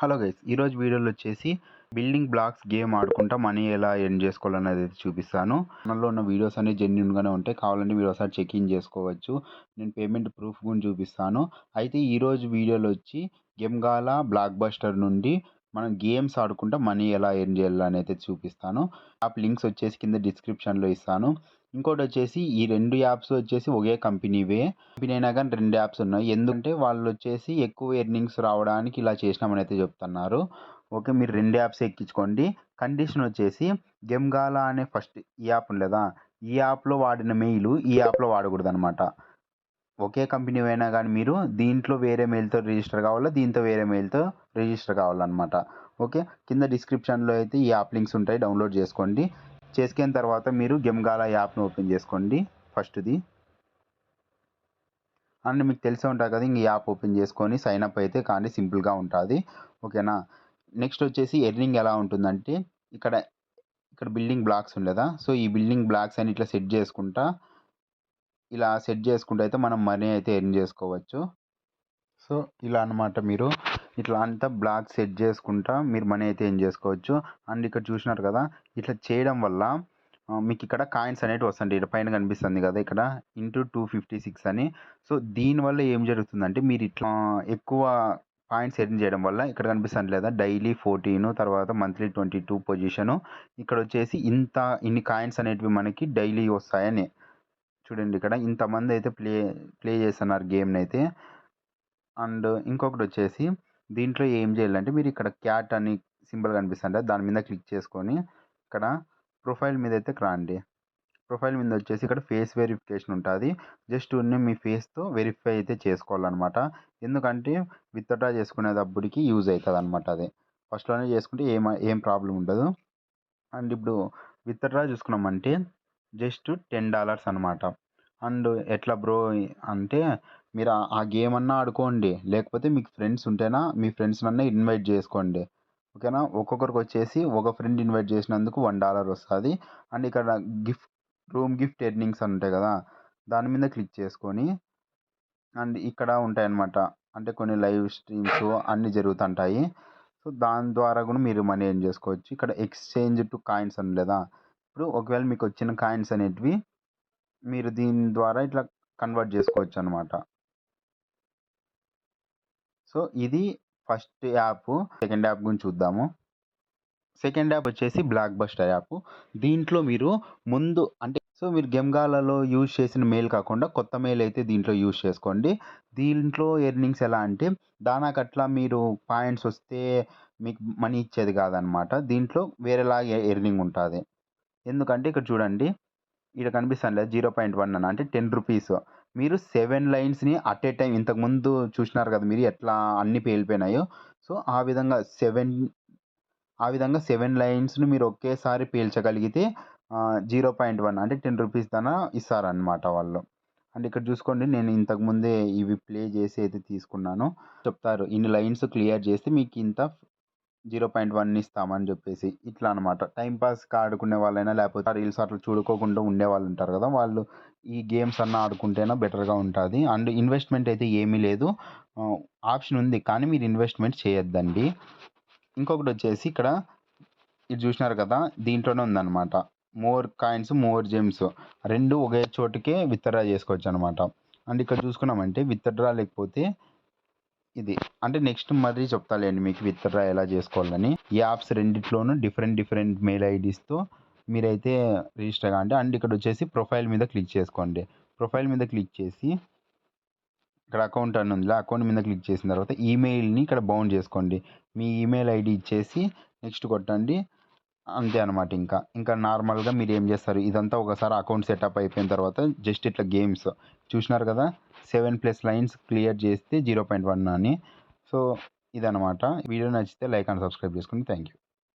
Hello guys, ఈరోజు వీడియోలో వచ్చేసి బిల్డింగ్ బ్లాక్స్ గేమ్ ఆడుకుంటా మనీ ఎలా ఎర్న్ చేసుకోవాలనేది అయితే చూపిస్తాను. ఛానల్లో ఉన్న వీడియోస్ అన్ని జెన్యూన్గానే ఉంటాయి. కావాలంటే మీరు ఒకసారి చెక్ ఇన్ చేసుకోవచ్చు. నేను పేమెంట్ ప్రూఫ్ కూడా చూపిస్తాను. అయితే ఈరోజు వీడియోలో వచ్చి గేమ్గాలా బ్లాక్ బస్టర్ నుండి మనం గేమ్స్ ఆడుకుంటా మనీ ఎలా ఎర్న్ చేయాలని అయితే చూపిస్తాను. యాప్ లింక్స్ వచ్చేసి కింద డిస్క్రిప్షన్లో ఇస్తాను. ఇంకోటి వచ్చేసి ఈ 2 యాప్స్ వచ్చేసి ఒకే కంపెనీవే. కంపెనీ అయినా కానీ 2 యాప్స్ ఉన్నాయి. ఎందుకంటే వాళ్ళు వచ్చేసి ఎక్కువ ఎర్నింగ్స్ రావడానికి ఇలా చేసినామని అయితే చెప్తున్నారు. ఓకే, మీరు 2 యాప్స్ ఎక్కించుకోండి. కండిషన్ వచ్చేసి గేమ్గాలా అనే ఫస్ట్ ఈ యాప్ ఉంది కదా, ఈ యాప్లో వాడిన మెయిల్ ఈ యాప్లో వాడకూడదు అనమాట. ఒకే కంపెనీ అయినా కానీ మీరు దీంట్లో వేరే మెయిల్తో రిజిస్టర్ కావాలా, దీంతో వేరే మెయిల్తో రిజిస్టర్ కావాలన్నమాట. ఓకే, కింద డిస్క్రిప్షన్లో అయితే ఈ యాప్ లింక్స్ ఉంటాయి, డౌన్లోడ్ చేసుకోండి. చేసుకున్న తర్వాత మీరు గేమ్గాలా యాప్ను ఓపెన్ చేసుకోండి ఫస్ట్ది. అండ్ మీకు తెలిసే ఉంటుంది కదా, ఇంక యాప్ ఓపెన్ చేసుకొని సైన్ అప్ అయితే కానీ సింపుల్గా ఉంటుంది. ఓకేనా. నెక్స్ట్ వచ్చేసి ఎర్నింగ్ ఎలా ఉంటుందంటే ఇక్కడ ఇక్కడ బిల్డింగ్ బ్లాక్స్ ఉండదా, సో ఈ బిల్డింగ్ బ్లాక్స్ అని ఇట్లా సెట్ చేసుకుంటా అయితే మనం మనీ అయితే ఎర్న్ చేసుకోవచ్చు. సో ఇలా అనమాట, మీరు ఇట్లా అంతా బ్లాక్ సెట్ చేసుకుంటా మీరు మనీ అయితే ఎర్న్ చేసుకోవచ్చు. అండ్ ఇక్కడ చూసినారు కదా, ఇట్లా చేయడం వల్ల మీకు ఇక్కడ కాయిన్స్ అనేవి వస్తుంటాయి. ఇక్కడ పైన కనిపిస్తుంది కదా, ఇక్కడ ఇంటూ 256 అని. సో దీనివల్ల ఏం జరుగుతుందంటే మీరు ఇట్లా ఎక్కువ పాయింట్స్ ఎర్న్ చేయడం వల్ల ఇక్కడ కనిపిస్తుంది లేదా, డైలీ 14, తర్వాత మంత్లీ 22 పొజిషను. ఇక్కడ వచ్చేసి ఇన్ని కాయిన్స్ అనేటివి మనకి డైలీ వస్తాయని చూడండి. ఇక్కడ ఇంతమంది అయితే ప్లే చేస్తున్నారు గేమ్ని అయితే. అండ్ ఇంకొకటి వచ్చేసి దీంట్లో ఏం చేయాలంటే మీరు ఇక్కడ క్యాట్ అని సింబల్ కనిపిస్తుంటే దాని మీద క్లిక్ చేసుకొని ఇక్కడ ప్రొఫైల్ మీద అయితే రాండి. ప్రొఫైల్ మీద వచ్చేసి ఇక్కడ ఫేస్ వెరిఫికేషన్ ఉంటుంది. జస్ట్ మీ ఫేస్తో వెరిఫై అయితే చేసుకోవాలన్నమాట. ఎందుకంటే విత్డ్రా చేసుకునేటప్పటికి యూజ్ అవుతుంది అనమాట. అది ఫస్ట్లోనే చేసుకుంటే ఏం ప్రాబ్లం ఉండదు. అండ్ ఇప్పుడు విత్డ్రా చూసుకున్నామంటే జస్ట్ $10 అనమాట. అండ్ ఎట్లా బ్రో అంటే మీరు ఆ గేమ్ అన్నా ఆడుకోండి, లేకపోతే మీకు ఫ్రెండ్స్ ఉంటేనా మీ ఫ్రెండ్స్నన్నా ఇన్వైట్ చేసుకోండి. ఓకేనా. ఒక్కొక్కరికి వచ్చేసి ఒక ఫ్రెండ్ ఇన్వైట్ చేసినందుకు $1 వస్తుంది. అండ్ ఇక్కడ రూమ్ గిఫ్ట్ ఎర్నింగ్స్ అని ఉంటాయి కదా, దాని మీద క్లిక్ చేసుకొని అండ్ ఇక్కడ ఉంటాయన్నమాట. అంటే కొన్ని లైవ్ స్ట్రీమ్స్ అన్నీ జరుగుతుంటాయి. సో దాని ద్వారా కూడా మీరు మనీ ఎర్న్ చేసుకోవచ్చు. ఇక్కడ ఎక్స్చేంజ్ టు కాయిన్స్ అని లేదా, ఇప్పుడు ఒకవేళ మీకు వచ్చిన కాయిన్స్ అనేటివి మీరు దీని ద్వారా ఇట్లా కన్వర్ట్ చేసుకోవచ్చు అనమాట. సో ఇది ఫస్ట్ యాప్. సెకండ్ యాప్ గురించి చూద్దాము. సెకండ్ యాప్ వచ్చేసి బ్లాక్ బస్టర్ యాప్. దీంట్లో మీరు ముందు అంటే మీరు గేమ్గాలలో యూజ్ చేసిన మెయిల్ కాకుండా కొత్త మెయిల్ అయితే దీంట్లో యూజ్ చేసుకోండి. దీంట్లో ఎర్నింగ్స్ ఎలా అంటే దానాకట్లా మీరు పాయింట్స్ వస్తే మీకు మనీ ఇచ్చేది కాదనమాట. దీంట్లో వేరేలాగా ఎర్నింగ్ ఉంటుంది. ఎందుకంటే ఇక్కడ చూడండి, ఇక్కడ కనిపిస్తుంది లేదు 0.1 అని, అంటే ₹10. మీరు 7 లైన్స్ని అట్ ఏ టైం, ఇంతకుముందు చూసినారు కదా మీరు ఎట్లా అన్ని పేలిపోయినాయో, సో ఆ విధంగా 7 లైన్స్ని మీరు ఒకేసారి పేల్చగలిగితే 0.1 అంటే ₹10 దాకా ఇస్తారనమాట వాళ్ళు. అండ్ ఇక్కడ చూసుకోండి, నేను ఇంతకుముందే ఇవి ప్లే చేసి అయితే తీసుకున్నాను. చెప్తారు ఇన్ని లైన్స్ క్లియర్ చేస్తే మీకు ఇంత 0.1 ఇస్తామని చెప్పేసి. ఇట్లా అనమాట. టైంపాస్కి ఆడుకునే వాళ్ళైనా లేకపోతే రీల్స్ అట్లా చూడుకోకుండా ఉండే వాళ్ళు ఉంటారు కదా, వాళ్ళు ఈ గేమ్స్ అన్న ఆడుకుంటేనే బెటర్గా ఉంటుంది. అండ్ ఇన్వెస్ట్మెంట్ అయితే ఏమీ లేదు, ఆప్షన్ ఉంది కానీ మీరు ఇన్వెస్ట్మెంట్ చేయొద్దండి. ఇంకొకటి వచ్చేసి ఇక్కడ ఇది చూసినారు కదా, దీంట్లోనే ఉందన్నమాట. మోర్ కాయిన్స్ మోర్ జెమ్స్ రెండు ఒకే చోటుకే విత్డ్రా చేసుకోవచ్చు అనమాట. అండ్ ఇక్కడ చూసుకున్నామంటే విత్డ్రా లేకపోతే ఇది అంటే నెక్స్ట్ మరీ చెప్తాలేండి మీకు విత్డ్రా ఎలా చేసుకోవాలని. ఈ యాప్స్ రెండిట్లోనూ డిఫరెంట్ మెయిల్ ఐడీస్తో మీరైతే రిజిస్టర్ కాండి. అండ్ ఇక్కడ వచ్చేసి ప్రొఫైల్ మీద క్లిక్ చేసుకోండి. ప్రొఫైల్ మీద క్లిక్ చేసి ఇక్కడ అకౌంట్ అని ఉంది, అకౌంట్ మీద క్లిక్ చేసిన తర్వాత ఈమెయిల్ని ఇక్కడ బౌండ్ చేసుకోండి. మీ ఈమెయిల్ ఐడి ఇచ్చేసి నెక్స్ట్ కొట్టండి. అంతే అనమాట. ఇంకా నార్మల్గా మీరు ఏం చేస్తారు, ఇదంతా ఒకసారి అకౌంట్ సెటప్ అయిపోయిన తర్వాత జస్ట్ ఇట్లా గేమ్స్ చూసినారు కదా, 7+ లైన్స్ క్లియర్ చేస్తే 0.1 అని. సో ఇదనమాట. వీడియో నచ్చితే లైక్ అండ్ సబ్స్క్రైబ్ చేసుకోండి. Thank you.